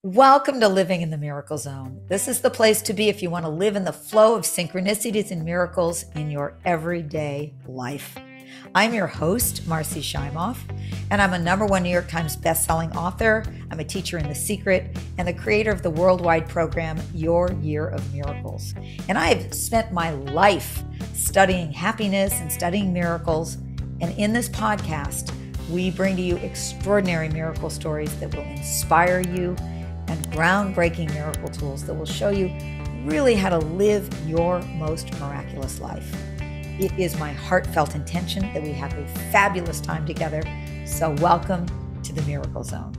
Welcome to Living in the Miracle Zone. This is the place to be if you want to live in the flow of synchronicities and miracles in your everyday life. I'm your host, Marcy Shimoff, and I'm a #1 New York Times bestselling author. I'm a teacher in The Secret and the creator of the worldwide program, Your Year of Miracles. And I've spent my life studying happiness and studying miracles. And in this podcast, we bring to you extraordinary miracle stories that will inspire you and groundbreaking miracle tools that will show you really how to live your most miraculous life. It is my heartfelt intention that we have a fabulous time together. So welcome to the Miracle Zone.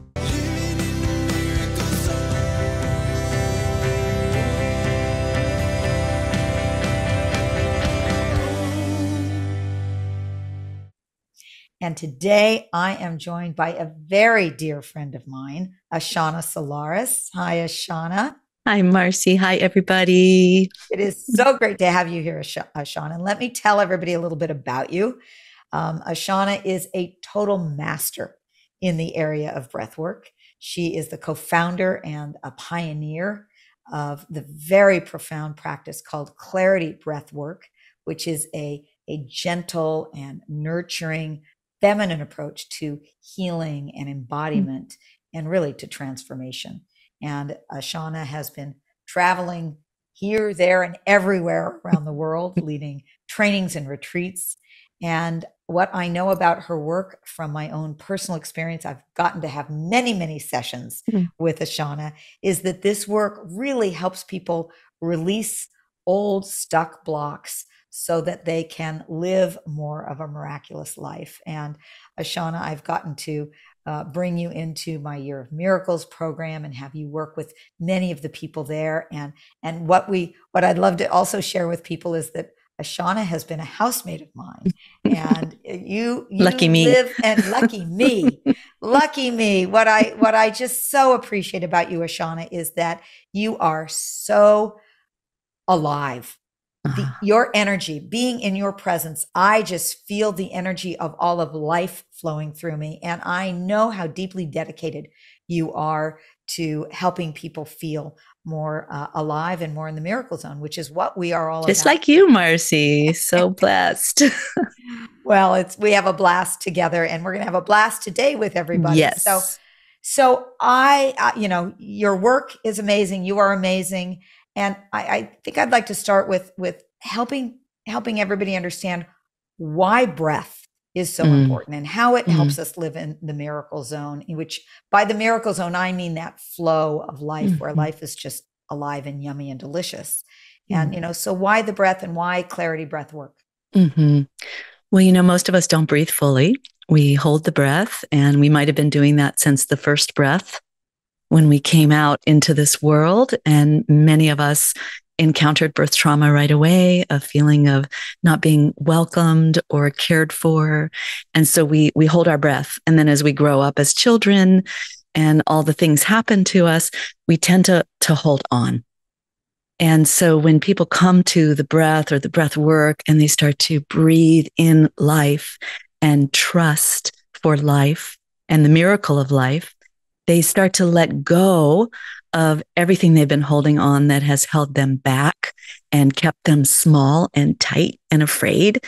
And today I am joined by a very dear friend of mine, Ashanna Solaris. Hi, Ashanna. Hi, Marcy. Hi, everybody. It is so great to have you here, Ashanna. And let me tell everybody a little bit about you. Ashanna is a total master in the area of breathwork. She is the co-founder and a pioneer of the very profound practice called Clarity Breathwork, which is a gentle and nurturing feminine approach to healing and embodiment and really to transformation. And Ashanna has been traveling here, there, and everywhere around the world, leading trainings and retreats. And what I know about her work from my own personal experience, I've gotten to have many, many sessions with Ashanna, is that this work really helps people release old stuck blocks so that they can live more of a miraculous life. And Ashanna, I've gotten to bring you into my Year of Miracles program and have you work with many of the people there. And what I'd love to also share with people is that Ashanna has been a housemate of mine, and you lucky me. live and lucky me. What I just so appreciate about you, Ashanna, is that you are so alive. Your energy, being in your presence, I just feel the energy of all of life flowing through me. And I know how deeply dedicated you are to helping people feel more alive and more in the miracle zone, which is what we are all about. Just like you, Marcy. So blessed. Well, we have a blast together, and we're going to have a blast today with everybody. Yes. So your work is amazing. You are amazing. And I think I'd like to start with helping everybody understand why breath is so important and how it helps us live in the miracle zone, in which by the miracle zone, I mean that flow of life where life is just alive and yummy and delicious. And, so why the breath and why Clarity Breathwork? Well, most of us don't breathe fully. We hold the breath, and we might have been doing that since the first breath when we came out into this world. And many of us encountered birth trauma right away, a feeling of not being welcomed or cared for. And so we hold our breath. And then as we grow up as children and all the things happen to us, we tend to hold on. And so when people come to the breath or the breath work and they start to breathe in life and trust for life and the miracle of life, they start to let go of everything they've been holding on that has held them back and kept them small and tight and afraid.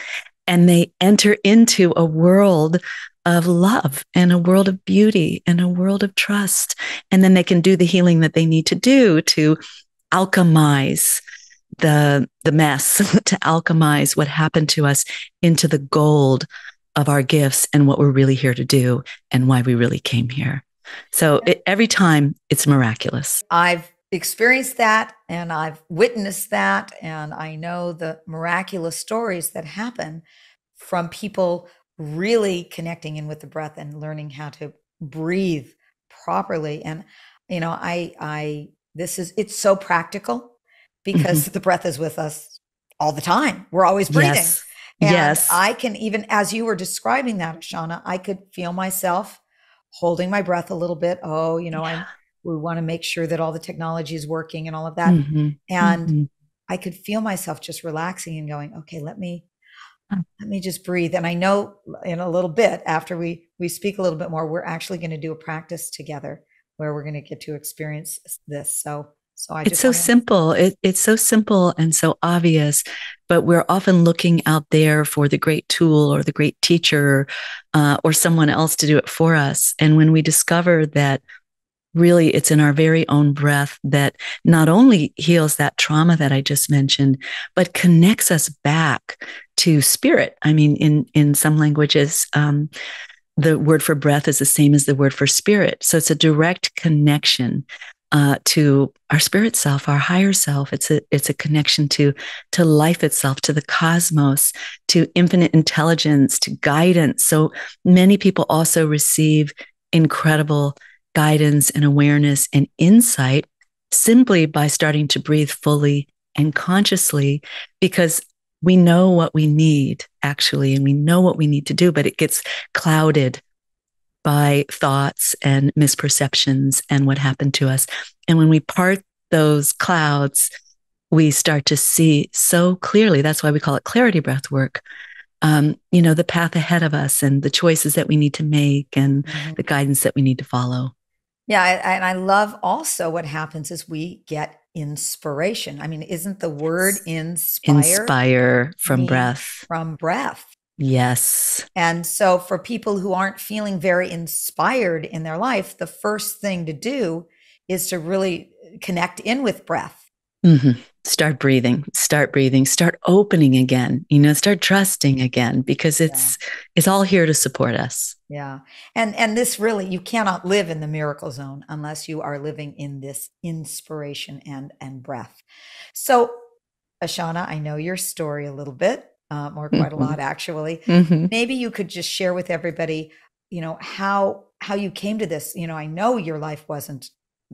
And they enter into a world of love and a world of beauty and a world of trust. And then they can do the healing that they need to do to alchemize the mess, to alchemize what happened to us into the gold of our gifts and what we're really here to do and why we really came here. So every time it's miraculous. I've experienced that and I've witnessed that. And I know the miraculous stories that happen from people really connecting in with the breath and learning how to breathe properly. And, it's so practical because the breath is with us all the time. We're always breathing. Yes. And yes. I can, even as you were describing that, Ashanna, I could feel myself holding my breath a little bit. We want to make sure that all the technology is working and all of that. And I could feel myself just relaxing and going, okay, let me just breathe. And I know in a little bit after we speak a little bit more, we're actually going to do a practice together where we're going to get to experience this. So I It's just so want to, simple. It's so simple and so obvious, but we're often looking out there for the great tool or the great teacher or someone else to do it for us. And when we discover that really it's in our very own breath that not only heals that trauma that I just mentioned, but connects us back to spirit. I mean, in some languages, the word for breath is the same as the word for spirit. So it's a direct connection to our spirit self, our higher self. It's a connection to life itself, to the cosmos, to infinite intelligence, to guidance. So many people also receive incredible guidance and awareness and insight simply by starting to breathe fully and consciously, because we know what we need actually, and we know what we need to do, but it gets clouded by thoughts and misperceptions and what happened to us. And when we part those clouds, we start to see so clearly. That's why we call it clarity breath work. The path ahead of us and the choices that we need to make and mhm. the guidance that we need to follow. Yeah, and I love also what happens is we get inspiration. I mean, isn't the word inspire Inspire from mean breath. from breath? Yes. And so for people who aren't feeling very inspired in their life, the first thing to do is to really connect in with breath. Mm-hmm. Start breathing, start opening again, start trusting again, because Yeah. it's all here to support us. Yeah. And this really, you cannot live in the miracle zone unless you are living in this inspiration and breath. So, Ashanna, I know your story a little bit, or quite a Mm-hmm. lot actually. Mm-hmm. Maybe you could just share with everybody, how you came to this. I know your life wasn't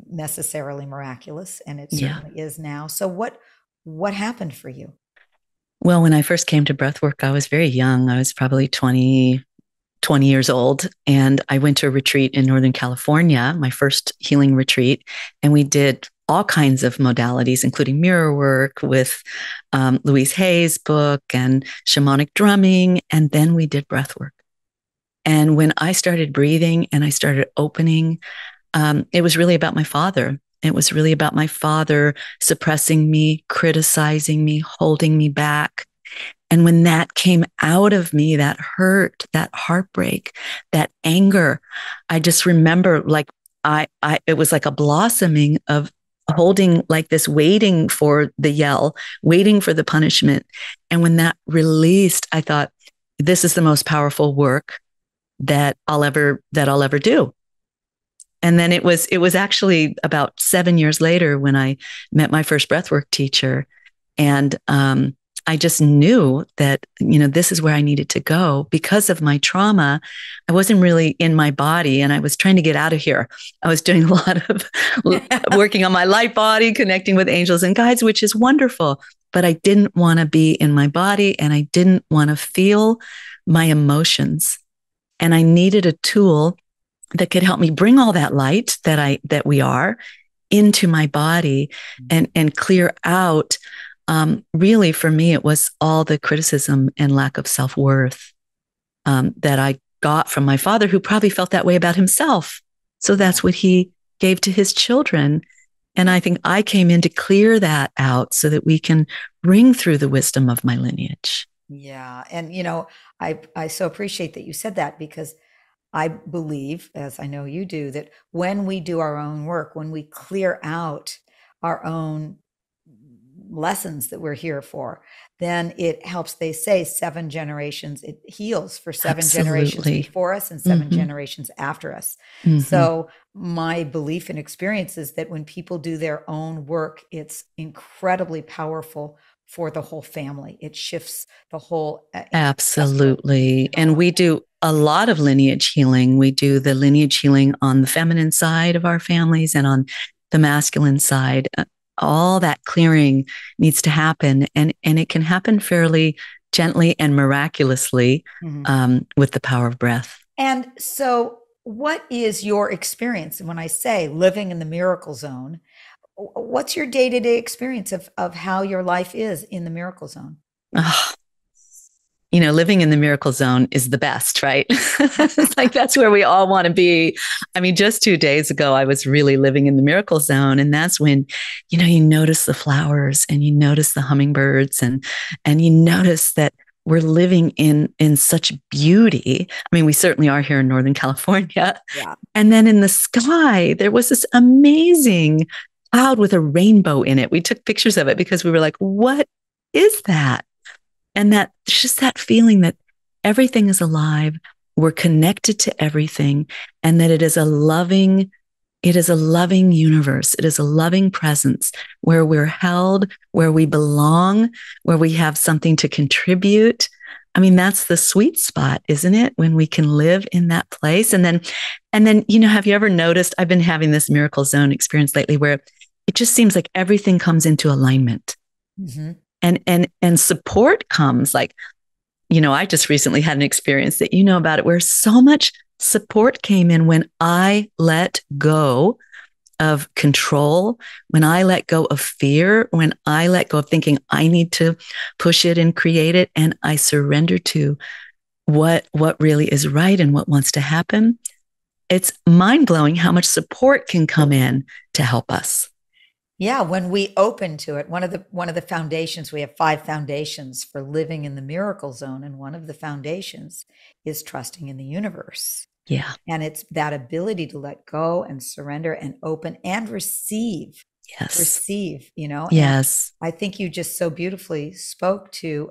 necessarily miraculous, and it Yeah. certainly is now. So what happened for you? Well, when I first came to breathwork, I was very young. I was probably 20 years old. And I went to a retreat in Northern California, my first healing retreat. And we did all kinds of modalities, including mirror work with Louise Hay's book and shamanic drumming. And then we did breath work. And when I started breathing and I started opening, it was really about my father. It was really about my father suppressing me, criticizing me, holding me back. And when that came out of me, that hurt, that heartbreak, that anger, I just remember like it was like a blossoming of holding like this, waiting for the yell, waiting for the punishment. And when that released, I thought, this is the most powerful work that I'll ever do. And then it was actually about 7 years later when I met my first breathwork teacher, and I just knew that this is where I needed to go because of my trauma. I wasn't really in my body, and I was trying to get out of here. I was doing a lot of working on my light body, connecting with angels and guides, which is wonderful. But I didn't want to be in my body, and I didn't want to feel my emotions. And I needed a tool that could help me bring all that light that we are into my body and clear out. Really, for me, it was all the criticism and lack of self-worth that I got from my father, who probably felt that way about himself. So that's what he gave to his children. And I think I came in to clear that out so that we can bring through the wisdom of my lineage. Yeah. And I so appreciate that you said that, because I believe, as I know you do, that when we do our own work, when we clear out our own lessons that we're here for, then it helps. They say 7 generations, it heals for 7 generations Absolutely. before us and 7 Mm-hmm. generations after us. Mm-hmm. So my belief and experience is that when people do their own work, it's incredibly powerful for the whole family. It shifts the whole ancestral, Absolutely. And we do a lot of lineage healing. We do the lineage healing on the feminine side of our families and on the masculine side. All that clearing needs to happen. And it can happen fairly gently and miraculously Mhm. with the power of breath. And so, what is your experience? And when I say living in the miracle zone, what's your day to day experience of how your life is in the miracle zone? Oh, living in the miracle zone is the best, right? It's like that's where we all want to be. I mean, just 2 days ago, I was really living in the miracle zone. And that's when, you notice the flowers and you notice the hummingbirds and you notice that we're living in such beauty. I mean, we certainly are here in Northern California. Yeah. And then in the sky, there was this amazing cloud with a rainbow in it. We took pictures of it because we were like, what is that? And that just that feeling that everything is alive, we're connected to everything, and that it is a loving universe. It is a loving presence where we're held, where we belong, where we have something to contribute. I mean, that's the sweet spot, isn't it? When we can live in that place. And then, have you ever noticed, I've been having this miracle zone experience lately where it just seems like everything comes into alignment. Mm-hmm. And support comes like, I just recently had an experience that you know about it where so much support came in when I let go of control, when I let go of fear, when I let go of thinking I need to push it and create it, and I surrender to what really is right and what wants to happen. It's mind-blowing how much support can come in to help us. Yeah, when we open to it, one of the foundations, we have 5 foundations for living in the miracle zone, and one of the foundations is trusting in the universe. Yeah. And it's that ability to let go and surrender and open and receive. Yes. And Yes. I think you just so beautifully spoke to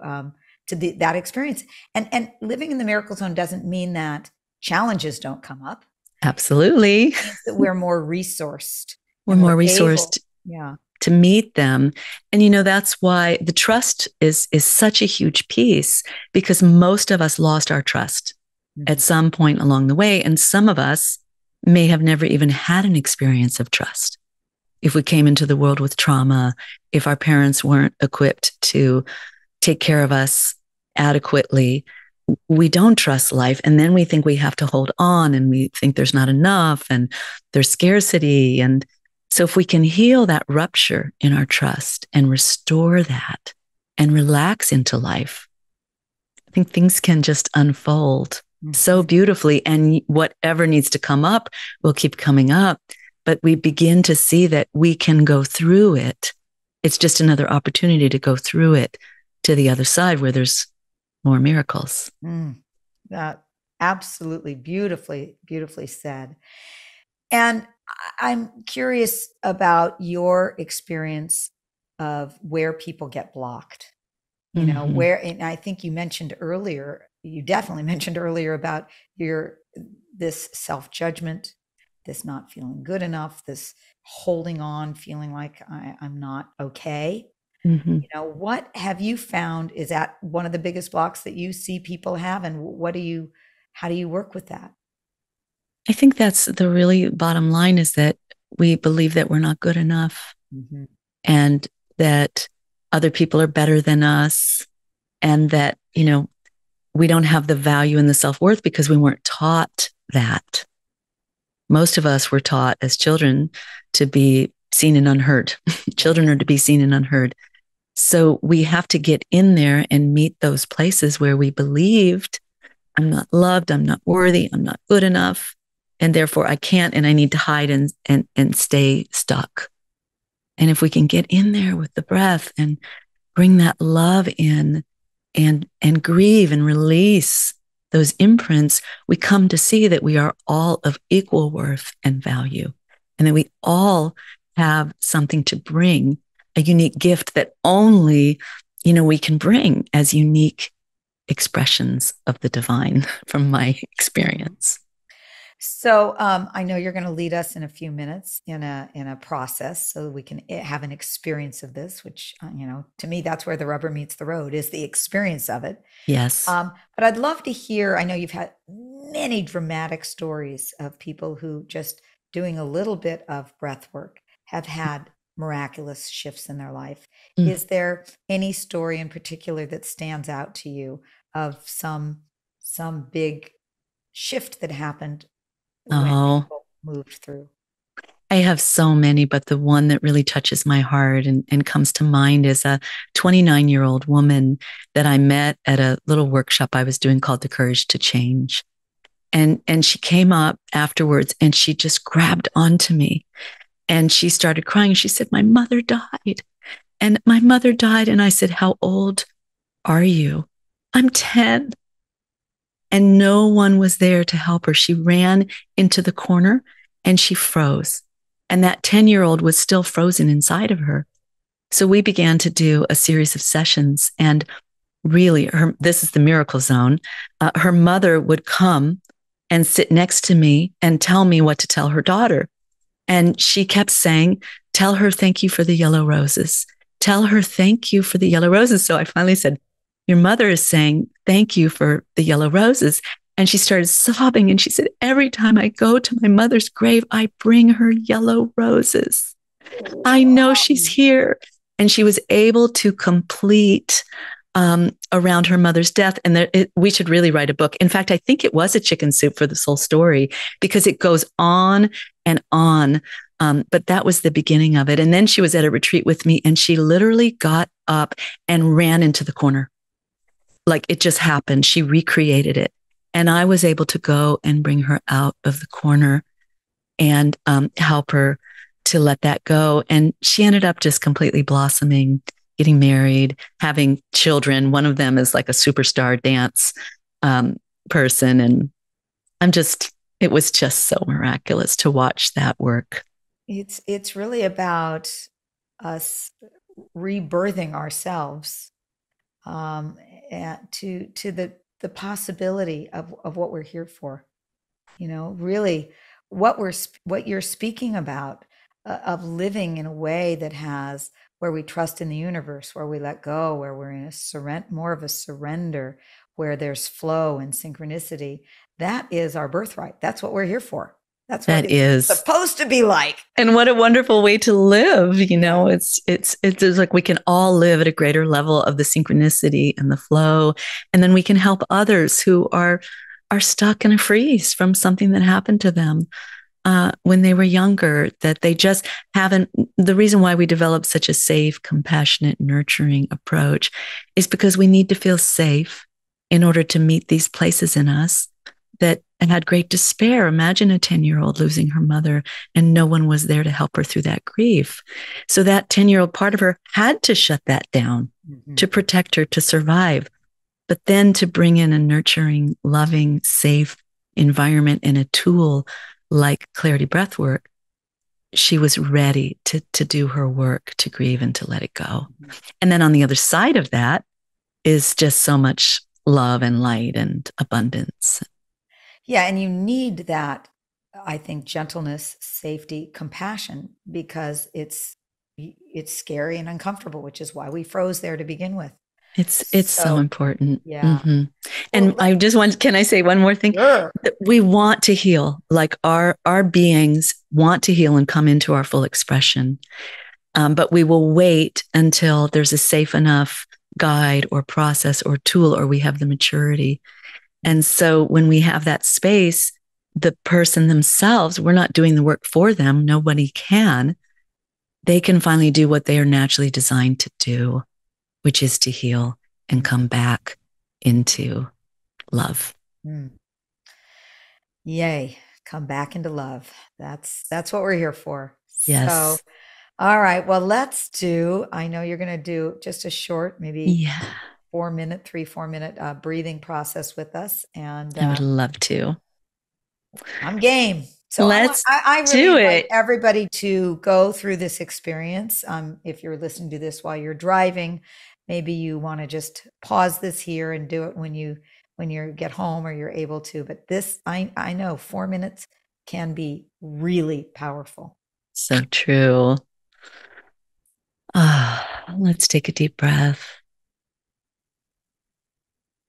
that experience. And living in the miracle zone doesn't mean that challenges don't come up. Absolutely. It means that we're more resourced We're and more we're able. resourced Yeah. to meet them. And that's why the trust is such a huge piece, because most of us lost our trust at Mhm. some point along the way. And some of us may have never even had an experience of trust. If we came into the world with trauma, if our parents weren't equipped to take care of us adequately, we don't trust life. And then we think we have to hold on, and we think there's not enough, and there's scarcity. And so if we can heal that rupture in our trust and restore that and relax into life, I think things can just unfold so Mhm. beautifully. And whatever needs to come up will keep coming up. But we begin to see that we can go through it. It's just another opportunity to go through it to the other side where there's more miracles. Mm. That absolutely beautifully, beautifully said. And I'm curious about your experience of where people get blocked. Mm-hmm. Where, and I think you definitely mentioned earlier about this self-judgment, this not feeling good enough, this holding on, feeling like I'm not okay. Mm-hmm. What have you found is that one of the biggest blocks that you see people have, and how do you work with that? I think that's the really bottom line, is that we believe that we're not good enough, Mm-hmm. and that other people are better than us, and that, we don't have the value and the self-worth because we weren't taught that. Most of us were taught as children to be seen and unheard. Right. Children are to be seen and unheard. So we have to get in there and meet those places where we believed, I'm not loved, I'm not worthy, I'm not good enough, and therefore I can't, and I need to hide and stay stuck. And if we can get in there with the breath and bring that love in, and grieve and release those imprints, we come to see that we are all of equal worth and value, and that we all have something to bring, a unique gift that only, we can bring as unique expressions of the divine from my experience. So I know you're going to lead us in a few minutes in a process so that we can have an experience of this, which to me that's where the rubber meets the road, is the experience of it. Yes. But I'd love to hear. I know you've had many dramatic stories of people who just doing a little bit of breath work have had miraculous shifts in their life. Mm. Is there any story in particular that stands out to you of some big shift that happened when Oh, people moved through? I have so many, but the one that really touches my heart and comes to mind is a 29-year-old woman that I met at a little workshop I was doing called The Courage to Change. And she came up afterwards and she just grabbed onto me and she started crying. She said, "My mother died." And my mother died. And I said, "How old are you?" "I'm 10." And no one was there to help her. She ran into the corner and she froze. And that 10-year-old was still frozen inside of her. So we began to do a series of sessions. And really, this is the miracle zone. Her mother would come and sit next to me and tell me what to tell her daughter. And she kept saying, "Tell her thank you for the yellow roses. Tell her thank you for the yellow roses." So I finally said, "Your mother is saying thank you for the yellow roses." And she started sobbing and she said, "Every time I go to my mother's grave, I bring her yellow roses. I know she's here." And she was able to complete around her mother's death. And we should really write a book. In fact, I think it was a chicken soup for this whole story because it goes on and on. But that was the beginning of it. And then she was at a retreat with me and she literally got up and ran into the corner. Like it just happened. She recreated it. And I was able to go and bring her out of the corner and help her to let that go. And she ended up just completely blossoming, getting married, having children. One of them is like a superstar dance person. And it was just so miraculous to watch that work. It's really about us rebirthing ourselves to the possibility of what we're here for. Really what you're speaking about, of living in a way that has, where we trust in the universe, where we let go, where we're in more of a surrender, where there's flow and synchronicity. That is our birthright. That's what we're here for. That's what it's supposed to be like. And what a wonderful way to live. It's like we can all live at a greater level of the synchronicity and the flow. And then we can help others who are stuck in a freeze from something that happened to them when they were younger, that they just haven't. The reason why we develop such a safe, compassionate, nurturing approach is because we need to feel safe in order to meet these places in us that had great despair. Imagine a 10-year-old losing her mother and no one was there to help her through that grief. So that 10-year-old part of her had to shut that down to protect her, to survive. But then to bring in a nurturing, loving, safe environment and a tool like Clarity Breathwork, she was ready to do her work, to grieve and to let it go. And then on the other side of that is just so much love and light and abundance. Yeah, and you need that, I think, gentleness, safety, compassion, because it's scary and uncomfortable, which is why we froze there to begin with. It's so important. Yeah. Mm-hmm. And can I say one more thing? Sure. We want to heal, like our beings want to heal and come into our full expression. But we will wait until there's a safe enough guide or process or tool, or we have the maturity. And so when we have that space, the person themselves, we're not doing the work for them. Nobody can. They can finally do what they are naturally designed to do, which is to heal and come back into love. Yay. Come back into love. That's what we're here for. Yes. So, all right. Well, I know you're going to do just a short, maybe 4 minute breathing process with us. And I would love to. I'm game. So I really invite everybody to go through this experience. If you're listening to this while you're driving, maybe you want to just pause this here and do it when you get home or you're able to. But this, I know 4 minutes can be really powerful. So true. Let's take a deep breath.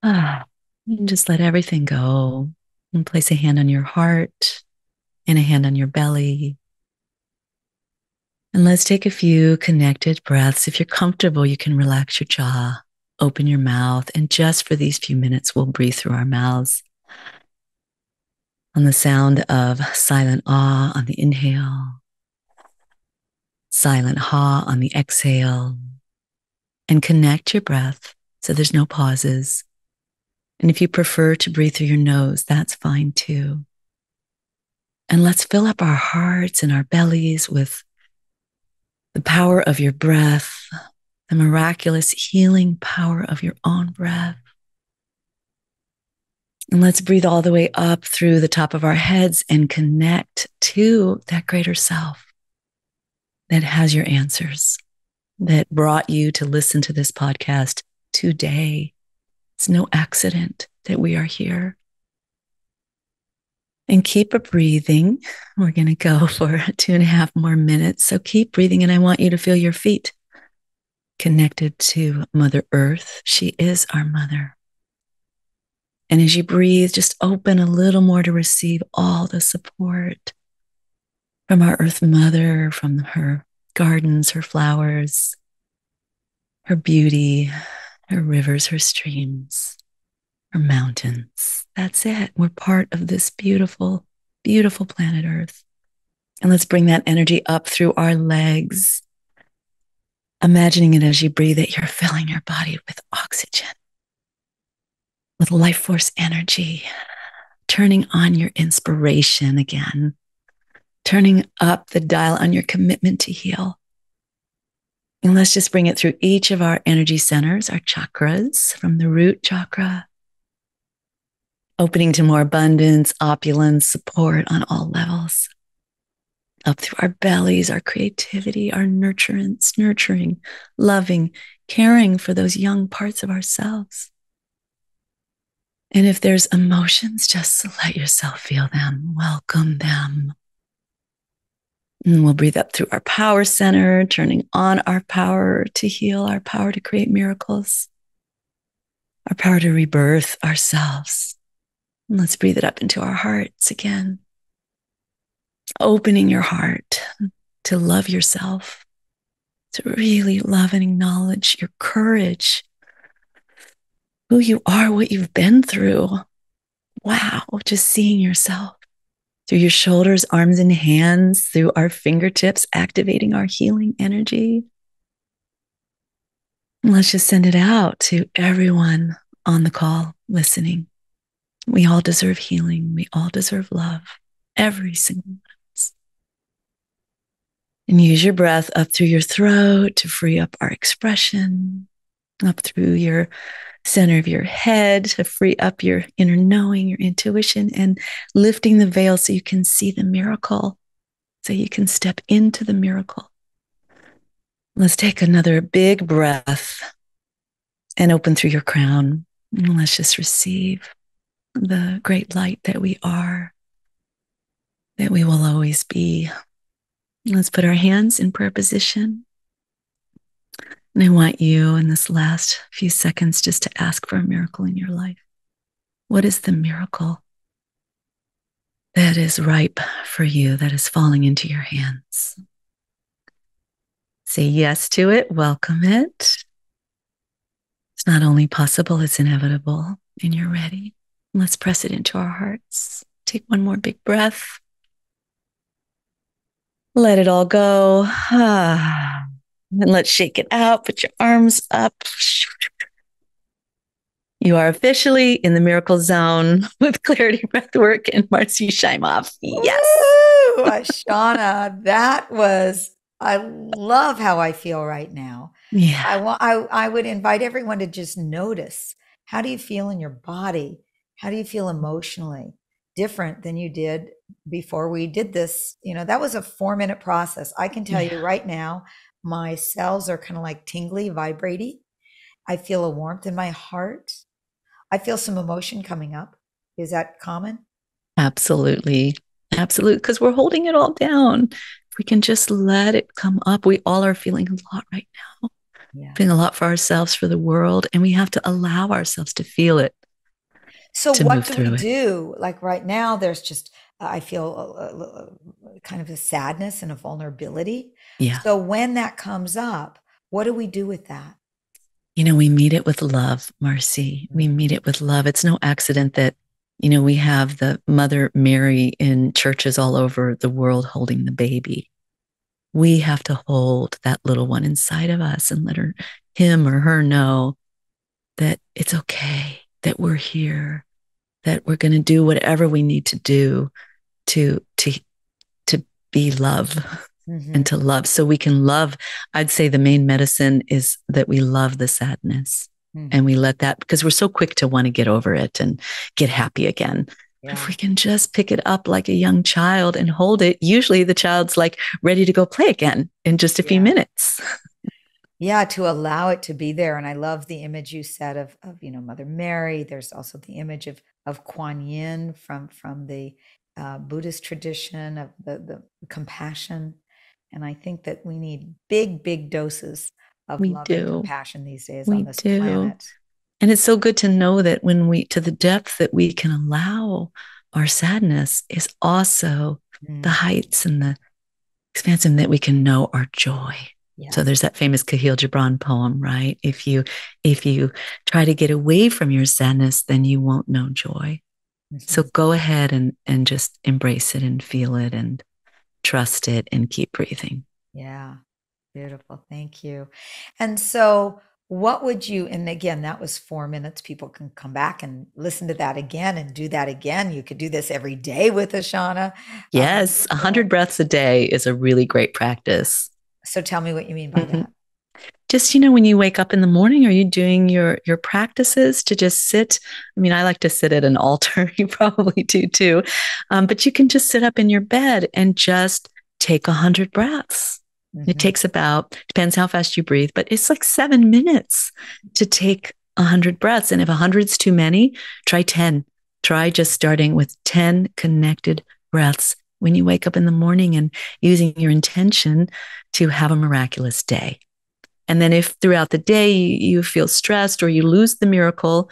And just let everything go and place a hand on your heart and a hand on your belly. And let's take a few connected breaths. If you're comfortable, you can relax your jaw, open your mouth, and just for these few minutes, we'll breathe through our mouths on the sound of silent awe on the inhale silent ha on the exhale, and connect your breath so there's no pauses. And if you prefer to breathe through your nose, that's fine too. And let's fill up our hearts and our bellies with the power of your breath, the miraculous healing power of your own breath. And let's breathe all the way up through the top of our heads and connect to that greater self that has your answers, that brought you to listen to this podcast today. It's no accident that we are here. And keep breathing. We're going to go for 2.5 more minutes. So keep breathing. And I want you to feel your feet connected to Mother Earth. She is our mother. And as you breathe, just open a little more to receive all the support from our Earth Mother, from her gardens, her flowers, her beauty, her rivers, her streams, her mountains. That's it. We're part of this beautiful, beautiful planet Earth. And let's bring that energy up through our legs. Imagining it as you breathe that you're filling your body with oxygen, with life force energy, turning on your inspiration again, turning up the dial on your commitment to heal. And let's just bring it through each of our energy centers, our chakras, from the root chakra, opening to more abundance, opulence, support on all levels. Up through our bellies, our creativity, our nurturance, nurturing, loving, caring for those young parts of ourselves. And if there's emotions, just let yourself feel them, welcome them. And we'll breathe up through our power center, turning on our power to heal, our power to create miracles, our power to rebirth ourselves. And let's breathe it up into our hearts again. Opening your heart to love yourself, to really love and acknowledge your courage, who you are, what you've been through. Wow, just seeing yourself through your shoulders, arms, and hands, through our fingertips, activating our healing energy. And let's just send it out to everyone on the call listening. We all deserve healing. We all deserve love. Every single one. And use your breath up through your throat to free up our expression, up through your center of your head to free up your inner knowing, your intuition, and lifting the veil so you can see the miracle, so you can step into the miracle. Let's take another big breath and open through your crown. And let's just receive the great light that we are, that we will always be. Let's put our hands in prayer position. And I want you in this last few seconds just to ask for a miracle in your life. What is the miracle that is ripe for you, that is falling into your hands? Say yes to it, welcome it. It's not only possible, it's inevitable, and you're ready. Let's press it into our hearts. Take one more big breath. Let it all go. And let's shake it out. Put your arms up. You are officially in the miracle zone with Clarity Breathwork and Marcy Shimoff. Yes. Woo, Ashanna, I love how I feel right now. Yeah. I would invite everyone to just notice, how do you feel in your body? How do you feel emotionally? Different than you did before we did this. That was a 4-minute process. I can tell you right now, my cells are kind of like tingly, vibrating. I feel a warmth in my heart. I feel some emotion coming up. Is that common? Absolutely. Absolutely. Because we're holding it all down. If we can just let it come up, we all are feeling a lot right now. Yeah. Feeling a lot for ourselves, for the world, and we have to allow ourselves to feel it. So what do we do? Like right now, there's just, I feel kind of a sadness and a vulnerability. Yeah. So when that comes up, what do we do with that? We meet it with love, Marcy. We meet it with love. It's no accident that, we have the Mother Mary in churches all over the world holding the baby. we have to hold that little one inside of us and let him or her know that it's okay, that we're here, that we're going to do whatever we need to do to to be love and to love, so we can love. I'd say the main medicine is that we love the sadness, and we let that, because we're so quick to want to get over it and get happy again. Yeah. If we can just pick it up like a young child and hold it, usually the child's like ready to go play again in just a few minutes. Yeah, to allow it to be there. And I love the image you said of Mother Mary. There's also the image of Kuan Yin from the Buddhist tradition of the compassion. And I think that we need big doses of love and compassion these days on this planet. And it's so good to know that when we, to the depth that we can allow our sadness, is also the heights and the expansion that we can know our joy. Yes. So there's that famous Khalil Gibran poem, right? If you try to get away from your sadness, then you won't know joy. So go ahead and just embrace it and feel it and trust it and keep breathing. Yeah. Beautiful. Thank you. And so what would you, and again, that was 4 minutes. People can come back and listen to that again and do that again. You could do this every day with Ashanna. Yes. 100 breaths a day is a really great practice. So tell me what you mean by that. Just, when you wake up in the morning, are you doing your practices to just sit? I mean, I like to sit at an altar. You probably do too. But you can just sit up in your bed and just take 100 breaths. It takes depends how fast you breathe, but it's like 7 minutes to take 100 breaths. And if 100's too many, try 10. Try just starting with 10 connected breaths when you wake up in the morning, and using your intention to have a miraculous day. And then if throughout the day you feel stressed or you lose the miracle,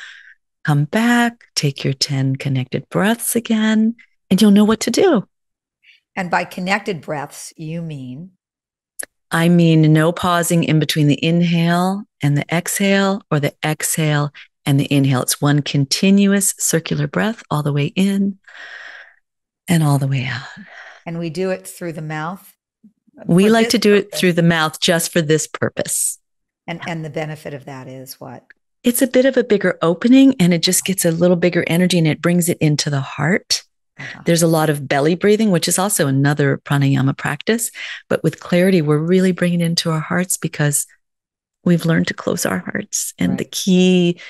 come back, take your 10 connected breaths again, and you'll know what to do. And by connected breaths, you mean? I mean no pausing in between the inhale and the exhale, or the exhale and the inhale. It's one continuous circular breath all the way in and all the way out. And we do it through the mouth? We like to do it through the mouth just for this purpose. And the benefit of that is what? It's a bit of a bigger opening, and it just gets a little bigger energy, and it brings it into the heart. There's a lot of belly breathing, which is also another pranayama practice. But with clarity, we're really bringing it into our hearts because we've learned to close our hearts. And the key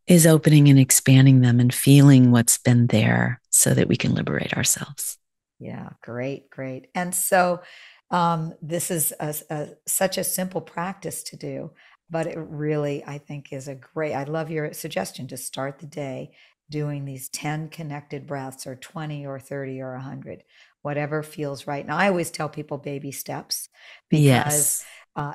is opening and expanding them and feeling what's been there so that we can liberate ourselves. Yeah, great. And so this is such a simple practice to do, but it really, I think, is I love your suggestion to start the day doing these 10 connected breaths, or 20 or 30 or 100, whatever feels right. Now, I always tell people baby steps, because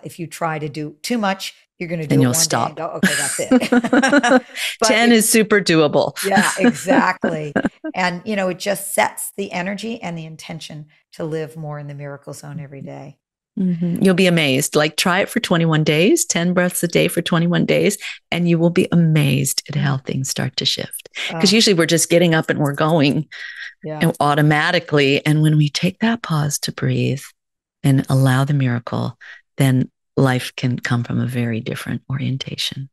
if you try to do too much, you're going to do it one day and go, okay, that's it. 10 is super doable. Yeah, exactly. And, it just sets the energy and the intention to live more in the miracle zone every day. You'll be amazed. Like, try it for 21 days, 10 breaths a day for 21 days, and you will be amazed at how things start to shift. Because usually we're just getting up and we're going and automatically. And when we take that pause to breathe and allow the miracle, then life can come from a very different orientation.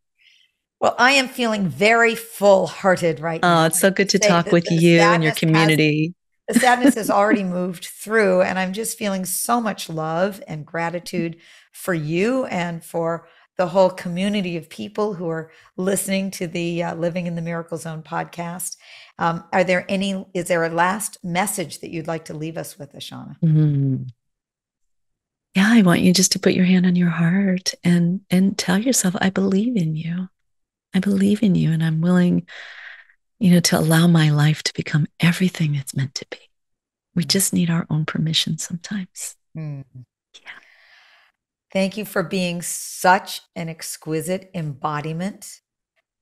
Well, I am feeling very full-hearted right now. Oh, it's so good to talk with you and your community. The sadness has already moved through, and I'm just feeling so much love and gratitude for you and for the whole community of people who are listening to the Living in the Miracle Zone podcast. Is there a last message that you'd like to leave us with, Ashanna? Yeah, I want you just to put your hand on your heart and tell yourself, I believe in you. I believe in you, and I'm willing, to allow my life to become everything it's meant to be. We just need our own permission sometimes. Yeah. Thank you for being such an exquisite embodiment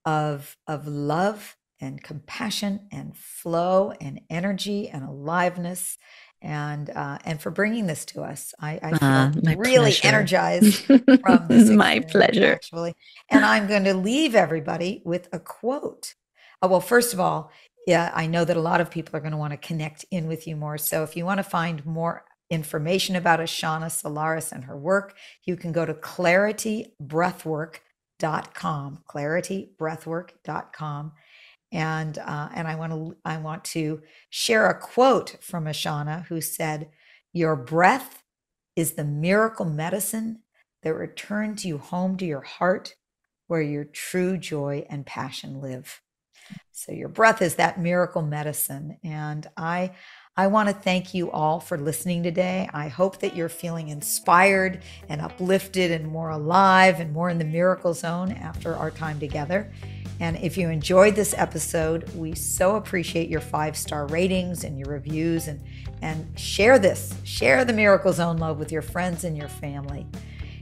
of love and compassion and flow and energy and aliveness, and for bringing this to us. I feel really energized from this experience, my pleasure, actually. And I'm going to leave everybody with a quote. Well, first of all, I know that a lot of people are going to want to connect in with you more. So if you want to find more information about Ashanna Solaris and her work, you can go to claritybreathwork.com, claritybreathwork.com. And I want to share a quote from Ashanna, who said, "Your breath is the miracle medicine that returns you home to your heart, where your true joy and passion live." So your breath is that miracle medicine. And I want to thank you all for listening today. I hope that you're feeling inspired and uplifted and more alive and more in the miracle zone after our time together. And if you enjoyed this episode, we so appreciate your 5-star ratings and your reviews, and share the Miracle Zone love with your friends and your family.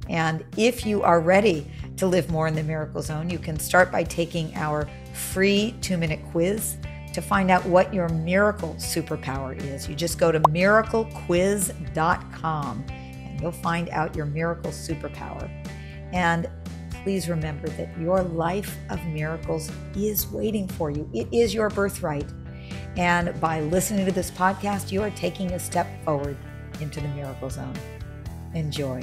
And if you are ready to live more in the Miracle Zone, you can start by taking our free 2-minute quiz to find out what your miracle superpower is. You just go to miraclequiz.com and you'll find out your miracle superpower. And please remember that your life of miracles is waiting for you. It is your birthright. And by listening to this podcast, you are taking a step forward into the Miracle Zone. Enjoy.